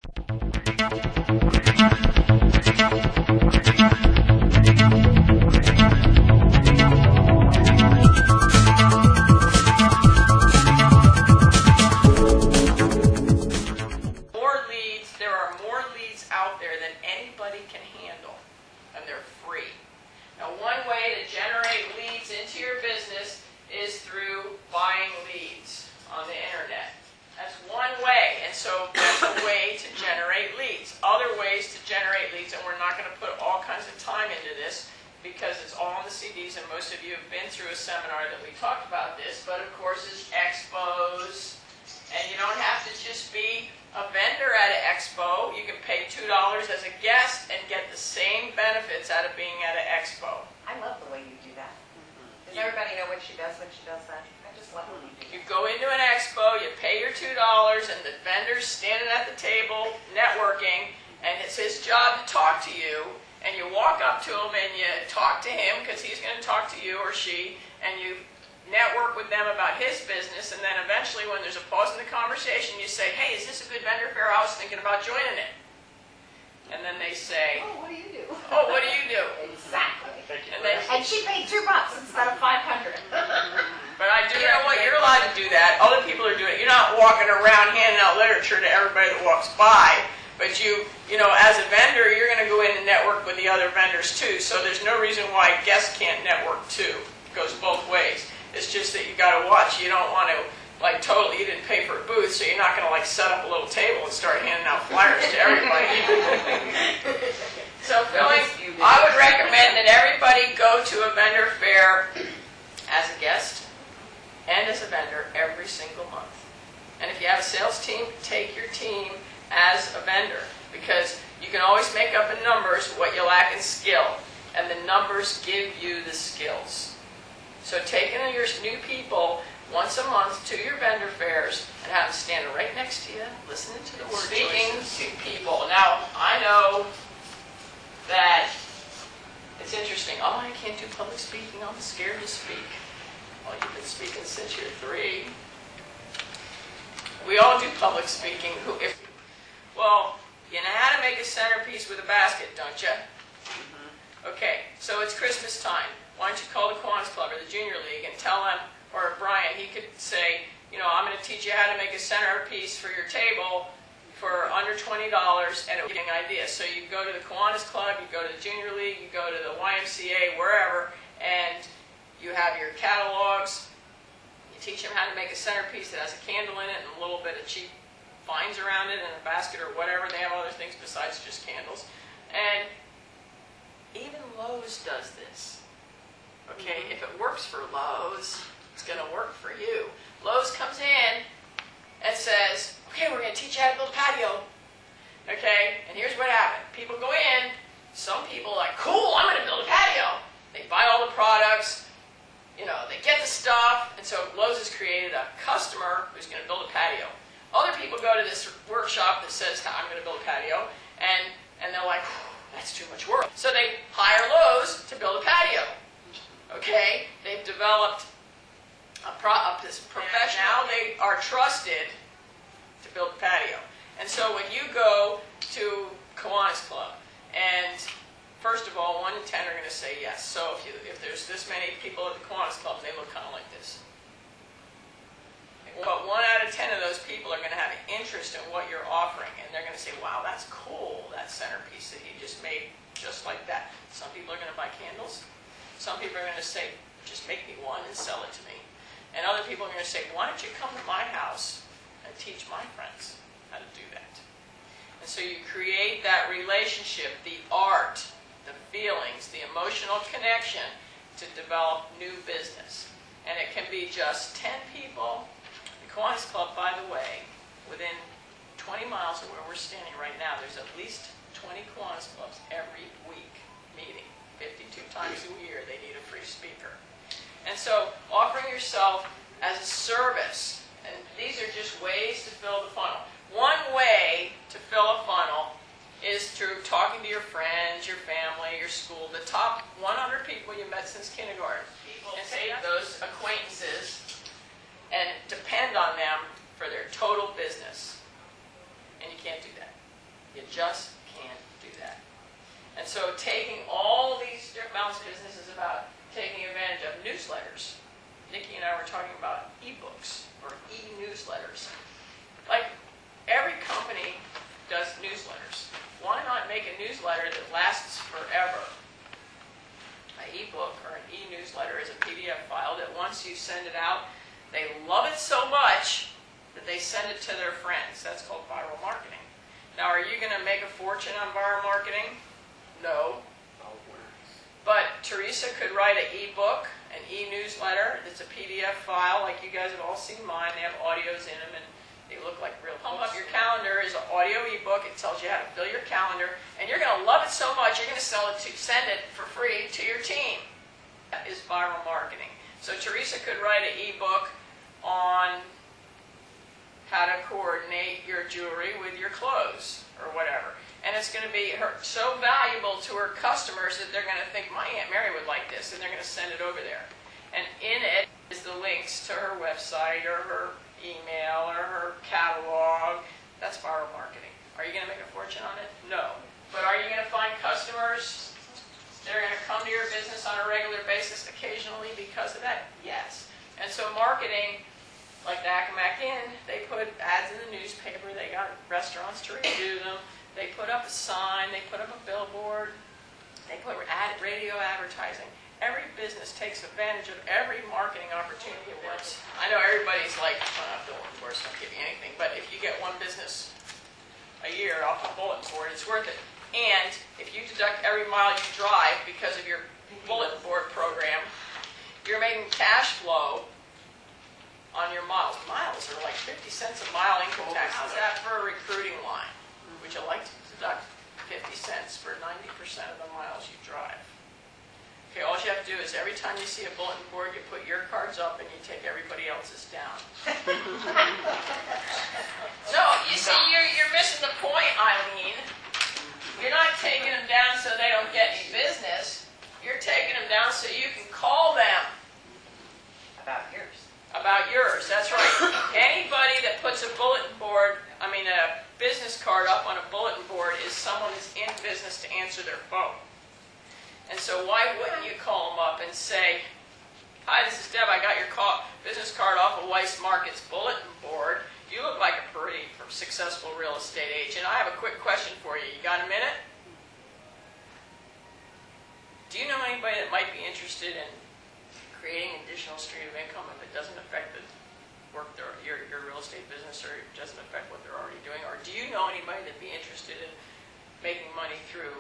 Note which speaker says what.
Speaker 1: There are more leads out there than anybody can handle, and they're free. Now, one way to generate leads into your business is through buying leads on the internet. That's one way, and so that's a way to generate leads. Other ways to generate leads, and we're not going to put all kinds of time into this because it's all in the CDs, and most of you have been through a seminar that we talked about this, but of course it's expos, and you don't have to just be a vendor at an expo. You can pay $2 as a guest and get the same benefits out of being at an expo.
Speaker 2: I love the way you do that. Does everybody know what she does when she does that? I just love when you do that.
Speaker 1: You go into an expo, you pay your $2, and the vendor's standing at the table networking, and it's his job to talk to you, and you walk up to him and you talk to him because he's going to talk to you or she, and you network with them about his business, and then eventually when there's a pause in the conversation, you say, hey, is this a good vendor fair? I was thinking about joining it. And then they say,
Speaker 2: oh, what do you do?
Speaker 1: Oh, what do you do?
Speaker 2: Exactly.
Speaker 1: And
Speaker 2: she paid $2 instead of $500.
Speaker 1: But I do know what, you're allowed to do that. Other people are doing it. You're not walking around handing out literature to everybody that walks by. But you know, as a vendor, you're going to go in and network with the other vendors too. So there's no reason why guests can't network too. It goes both ways. It's just that you got to watch. You don't want to, like, totally, you didn't pay for a booth, so you're not going to, like, set up a little table and start handing out flyers to everybody. So, Philly, I would recommend that everybody go to a vendor fair as a guest and as a vendor every single month. And if you have a sales team, take your team as a vendor, because you can always make up in numbers what you lack in skill, and the numbers give you the skills. So taking your new people once a month to your vendor fairs and have them standing right next to you, listening to the word, speaking to people. Now, I know that it's interesting. Oh, I can't do public speaking. I'm scared to speak. Well, you've been speaking since you're 3. We all do public speaking. Well, you know how to make a centerpiece with a basket, don't you? Okay, so it's Christmas time. Why don't you call the Kiwanis Club or the Junior League and tell them, or Brian, he could say, you know, I'm going to teach you how to make a centerpiece for your table for under $20, and it will give you an idea. So you go to the Kiwanis Club, you go to the Junior League, you go to the YMCA, wherever, and you have your catalogs. You teach them how to make a centerpiece that has a candle in it and a little bit of cheap vines around it and a basket or whatever. They have other things besides just candles. And even Lowe's does this. Okay, if it works for Lowe's, it's going to work for you. Lowe's comes in and says, okay, we're going to teach you how to build a patio. Okay, and here's what happened. People go in, some people are like, cool, I'm going to build a patio. They buy all the products, you know, they get the stuff, and so Lowe's has created a customer who's going to build a patio. Other people go to this workshop that says, I'm going to build a patio, and they're like, that's too much work. So they hire Lowe's to build a patio. Okay, they've developed this profession. Now they are trusted to build a patio. And so when you go to Kiwanis Club, and first of all, 1 in 10 are going to say yes. So if there's this many people at the Kiwanis Club, they look kind of like this. But 1 out of 10 of those people are going to have an interest in what you're offering, and they're going to say, wow, that's cool, that centerpiece that you just made just like that. Some people are going to buy candles. Some people are going to say, just make me one and sell it to me. And other people are going to say, why don't you come to my house and teach my friends how to do that? And so you create that relationship, the art, the feelings, the emotional connection to develop new business. And it can be just 10 people. The Kiwanis Club, by the way, within 20 miles of where we're standing right now, there's at least 20 Kiwanis Clubs every week meeting. 52 times a year, they need a free speaker. And so, offering yourself as a service, and these are just ways to fill the funnel. One way to fill a funnel is through talking to your friends, your family, your school, the top 100 people you met since kindergarten. And take those acquaintances and depend on them for their total business. And you can't do that. You just can't do that. And so taking all these Mounts business is about taking advantage of newsletters. Nikki and I were talking about e-books or e-newsletters. Like every company does newsletters. Why not make a newsletter that lasts forever? An e-book or an e-newsletter is a PDF file that once you send it out, they love it so much that they send it to their friends. That's called viral marketing. Now, are you going to make a fortune on viral marketing? No. But Teresa could write an e-book, an e-newsletter that's a PDF file, like you guys have all seen mine. They have audios in them, and they look like real posts. Pump Up Your Calendar is an audio e-book. It tells you how to fill your calendar, and you're going to love it so much, you're going to send it for free to your team. That is viral marketing. So Teresa could write an e-book on how to coordinate your jewelry with your clothes or whatever. And it's going to be so valuable to her customers that they're going to think, my Aunt Mary would like this, and they're going to send it over there. And in it is the links to her website or her email or her catalog. That's viral marketing. Are you going to make a fortune on it? No. But are you going to find customers that are going to come to your business on a regular basis occasionally because of that? Yes. And so marketing, like the Accomack Inn, they put ads in the newspaper. They got restaurants to review them. They put up a sign. They put up a billboard. They put radio advertising. Every business takes advantage of every marketing opportunity it wants. I know everybody's like, bulletin boards don't give you anything, but if you get one business a year off a bulletin board, it's worth it. And if you deduct every mile you drive because of your bulletin board program, you're making cash flow on your miles. Miles are like 50 cents a mile income tax. How's that for a recruiting line? Would you like to deduct 50 cents for 90% of the miles you drive? Okay, all you have to do is every time you see a bulletin board, you put your cards up and you take everybody else's down. No, you see, you're missing the point, Eileen. You're not taking them down so they don't get any business. You're taking them down so you can call them.
Speaker 2: About yours.
Speaker 1: About yours, that's right. Anybody that puts a business card up on a bulletin board is someone that's in business to answer their phone. And so why wouldn't you call them up and say, hi, this is Deb, I got your business card off of Weiss Market's bulletin board. You look like a pretty successful real estate agent. I have a quick question for you. You got a minute? Do you know anybody that might be interested in creating an additional stream of income if it doesn't affect the work your real estate business or it doesn't affect what they're already doing? Or do you know anybody that'd be interested in making money through